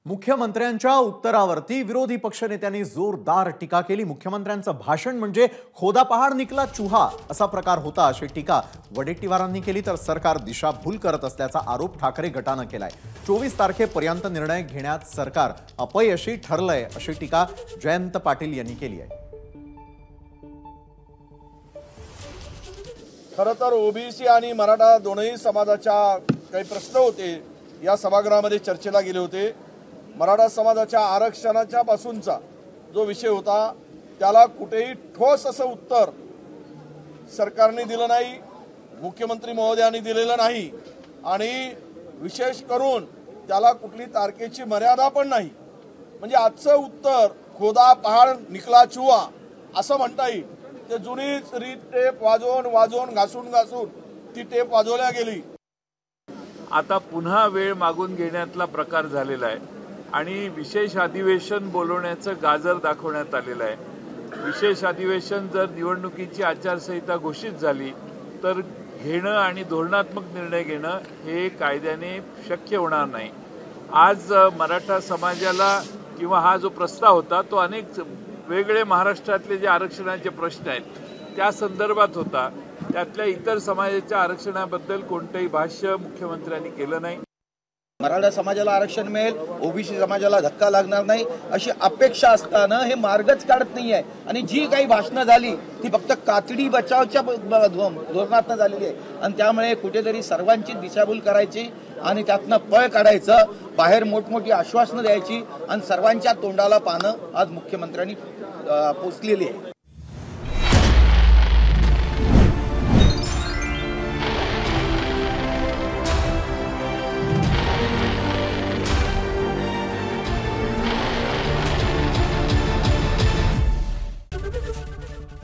मुख्यमंत्र्यांच्या उत्तरावरती विरोधी पक्षनेत्यांनी जोरदार टीका केली। मुख्यमंत्र्यांचं भाषण म्हणजे खोदा पहाड निकला चुहा असा प्रकार होता अशी टीका वडेट्टीवारांनी केली। तर सरकार दिशाभूल करत असल्याचा आरोप ठाकरे गटाने केलाय। 24 तारखेपर्यंत निर्णय घेण्यात सरकार अपयशी ठरलंय अशी टीका जयंत पाटील यांनी केली आहे। खरं तर ओबीसी आणि मराठा दोनही समाजाच्या काही प्रश्न होते या सभागृहामध्ये चर्चेला गेले होते। मराठा समाजाच्या आरक्षणाच्या पासूनचा जो विषय होता त्याला कुठेही ठोस असं उत्तर सरकारने दिलं नाही, मुख्यमंत्री महोदयांनी दिलेलं नाही आणि विशेष करून त्याला कुठली तारखेची मर्यादा पण नाही। म्हणजे आजचं उत्तर खोदा पहाड निकला चुहा असं म्हणता येईल। ते जुनीच रीत टेप वाजवून घासून ती टेप वाजवल्या गेली। आता पुन्हा वेळ मागून घेण्यातला प्रकार झालेला आहे आणि विशेष अधिवेशन बोलवण्याचं गाजर दाखवण्यात आलेलं आहे। विशेष अधिवेशन जर निवडणुकीची आचारसंहिता घोषित झाली तर घेणं आणि धोरणात्मक निर्णय घेणं हे कायद्याने शक्य होणार नाही। आज मराठा समाजाला किंवा हा जो प्रस्ताव होता तो अनेक वेगळे महाराष्ट्रातले जे आरक्षणाचे प्रश्न आहेत त्या संदर्भात होता। त्यातल्या इतर समाजाच्या आरक्षणाबद्दल कोणतेही भाष्य मुख्यमंत्र्यांनी केलं नाही। मराठा समाजाला आरक्षण मिळेल, ओबीसी समाजाला धक्का लागणार नाही अशी अपेक्षा असताना हे मार्गच काढत नाहीये आणि जी काही भाषणं झाली ती फक्त कातडी बचावच्या धोरणातून झालेली आहे आणि त्यामुळे कुठेतरी सर्वांची दिशाभूल करायची आणि त्यातनं पळ काढायचं, बाहेर मोठमोठी आश्वासनं द्यायची आणि सर्वांच्या तोंडाला पानं आज मुख्यमंत्र्यांनी पोचलेली आहे।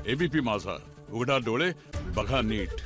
एबीपी माझा, उघडा डोळे बघा नीट।